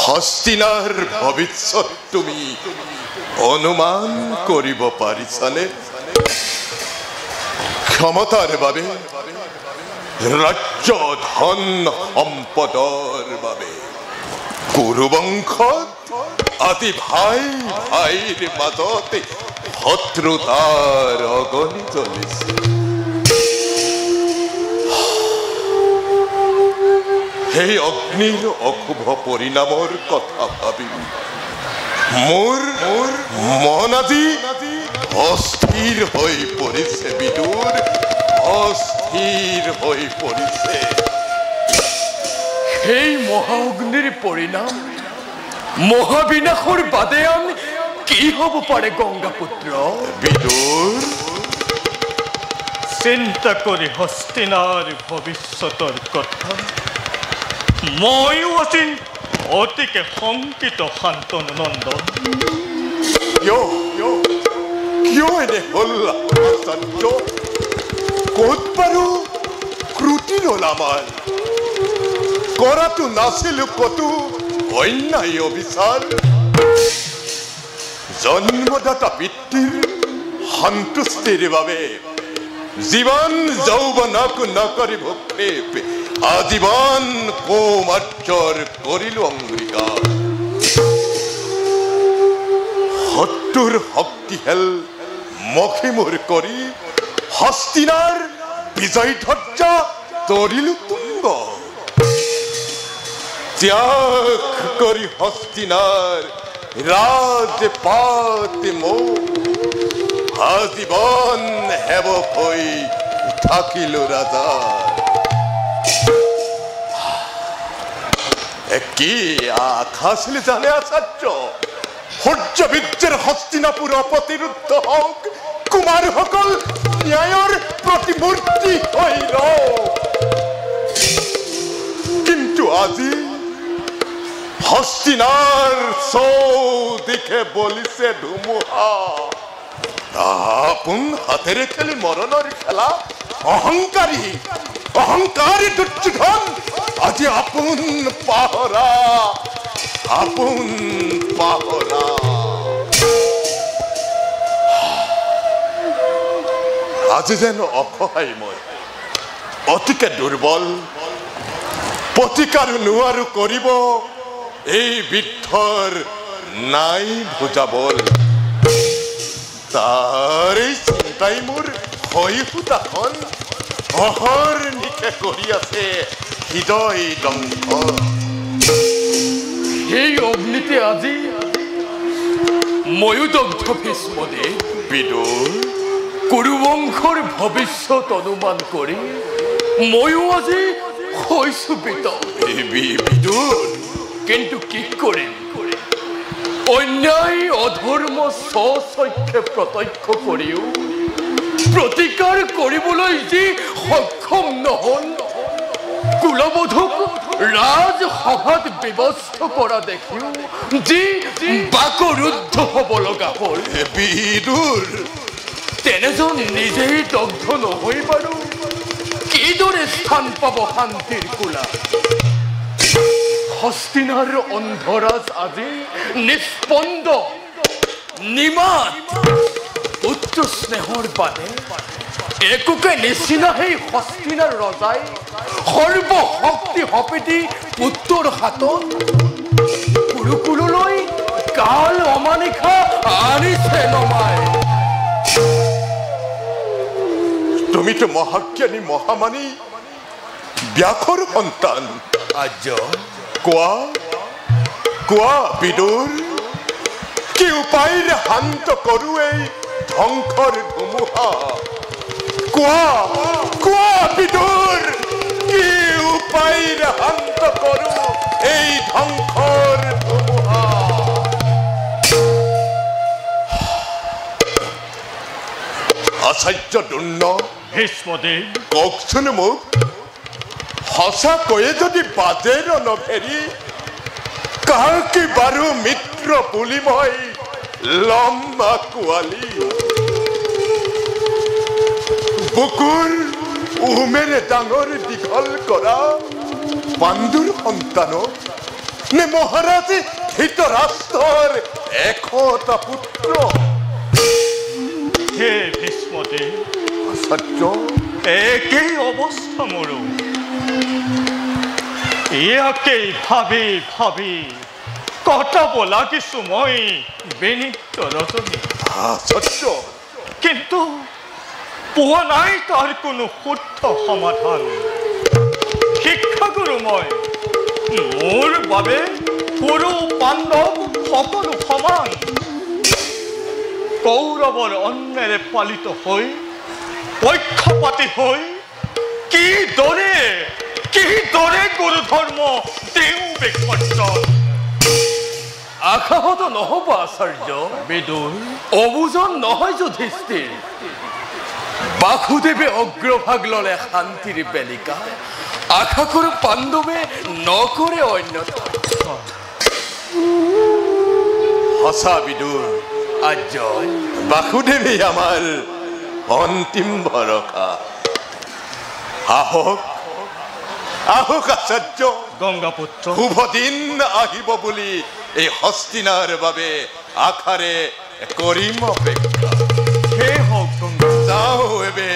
হস্তিনাৰ ভৱিষ্যত তুমি অনুমান কৰিব পাৰিছানে? ক্ষমতাৰ বাবে, ৰাজ্য ধন সম্পদৰ বাবে কুৰুবংশত আদি ভাই ভাইৰ মাজতে শত্ৰুতাৰ অগনি জ্বলিছে। সেই অগ্নিৰ অশুভ পৰিণামৰ কথা ভাবি মোৰ মন আজি অস্থিৰ হৈ পৰিছে বিদুৰ, অস্থিৰ হৈ পৰিছে। সেই মহা অগ্নিৰ পৰিণাম মহাবিনাশৰ বাদে আন কি হ'ব পাৰে গংগাপুত্ৰ? বিদুৰ, চিন্তা কৰি হস্তিনাৰ ভৱিষ্যতৰ কথা ময়ো আছিল অতিকে শংকিত শান্তনু নন্দন। কিয় এনে হ'ল আচাৰ্য? ক'ত বাৰু ক্ৰুটি হ'ল আমাৰ? কৰাটো নাছিলো কতো অন্যায় অবিচাৰ। জন্মদাতা পিতৃৰ সন্তুষ্টিৰ বাবে জীবন যৌৱনক নকৰি ভক্ষেপ আজীবন কৌমাৰ্যৰ কৰিলো অংগীকাৰ। শত্ৰুৰ শক্তিহেল মখিমূৰ কৰি হস্তিনাৰ বিজয় ধ্বজা তৰিলো তুংগ। ত্যাগ কৰি হস্তিনাৰ ৰাজপাট মোক আজীবন সেৱক হৈ থাকিলো ৰাজা। কি আশা আছিল জানে আচাৰ্য? সূৰ্যবীৰ্যৰ হস্তিনাপুৰ অপতিৰুদ্ধ হওক কুমাৰসকল ন্যায়ৰ প্ৰতিমূৰ্তি হৈ ৰওক কিন্তু আজি হস্তিনাৰ চৌদিশে বলিছে ধুমুহা আপোন হাতেৰে খেলি মৰণৰ খেলা অহংকাৰী দুৰ্যোধন আজি আপোন পাহৰা আজি যেন অসহায় মই অতিকে দুৰ্বল প্ৰতিকাৰ নোৱাৰো কৰিব এই বৃদ্ধৰ নাই বুজাবল তাৰ চিন্তাই মোৰ হৈহুতাখন অহৰ্নিশে কৰি আছে হৃদয় দংশ সেই অগ্নিতে আজি ময়ো দগ্ধ ভীষ্মদেৱ বিদুৰ কুৰুবংশৰ ভৱিষ্যত অনুমান কৰি ময়ো আজি হৈছো বিদুৰ কিন্তু কি কৰিম অন্যায় অধৰ্ম স্বচক্ষে প্ৰত্যক্ষ কৰিও প্ৰতিকাৰ কৰিবলৈ যি সক্ষম নহল কুলবধূক ৰাজসভাত ব্যৱস্থা কৰা দেখিও যি বাকৰুদ্ধ হ'ব লগা হ'ল বিদুৰ তেনেজন নিজেই দগ্ধ নহয় বাৰু কিদৰে স্থান পাব শান্তিৰ কোলা হস্তিনাৰ অন্ধৰাজ আজি নিস্পন্দ নিমাত পুত্ৰ স্নেহৰ বাদে একোকে নিচিনা সেই হস্তিনাৰ ৰজাই সৰ্বশক্তি সপিতি পুত্ৰৰ হাতত কুৰুকুললৈ কাল অমানিশা আনিছে নমাই তুমিতো মহাজ্ঞানী মহামানী ব্যাসৰ সন্তান আৰ্য কোৱা বিদুৰ কি উপায়েৰে শান্ত কৰো এই ধ্বংসৰ ধুমুহা কোৱা বিদুৰ কি উপায়েৰে শান্ত কৰো এই ধ্বংসৰ ধুমুহা আচাৰ্য দুৰ্ণ ভীষ্মদেৱ কওকচোন মোক সঁচাকৈয়ে যদি বাজে ৰণভেৰী কাকি বাৰু মিত্ৰ বুলি মই লম আঁকোৱালি বুকুৰ উমেৰে ডাঙৰ দীঘল কৰা পাণ্ডুৰ সন্তানক নে মহাৰাজ ধৃতৰাষ্ট্ৰৰ 100টা পুত্ৰ হে ভীষ্মদেৱ আচাৰ্য একেই অৱস্থা মোৰো ইয়াকেই ভাবি কটাব লাগিছো মই বিনীত ৰজনী আচাৰ্য কিন্তু পোৱা নাই তাৰ কোনো শুদ্ধ সমাধান শিক্ষাগুৰু মই মোৰ বাবে কুৰু পাণ্ডৱ সকলো সমান কৌৰৱৰ অন্নেৰে পালিত হৈ পক্ষপাতি হৈ কিদৰে গুৰু ধৰ্ম দেও বিসৰ্জন আশাহত নহব আচাৰ্য বিদুৰ অবুজন নহয় যুধিষ্ঠিৰ বাসুদেৱে অগ্ৰভাগ ললে শান্তিৰ বেলিকা আশা কৰো পাণ্ডৱে নকৰে অন্যথা সঁচা বিদুৰ আৰ্য বাসুদেৱী আমাৰ অন্তিম ভৰসা আহক আচাৰ্য গংগাপুত্ৰ শুভ দিন আহিব বুলি এই হস্তিনাৰ বাবে আশাৰে কৰিম অপেক্ষা হে হওক গংগা যাওঁ এবে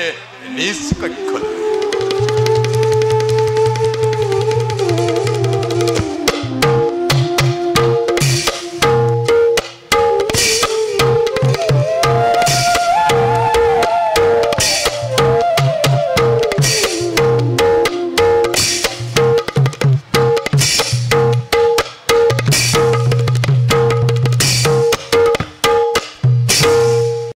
নিজ কক্ষলৈ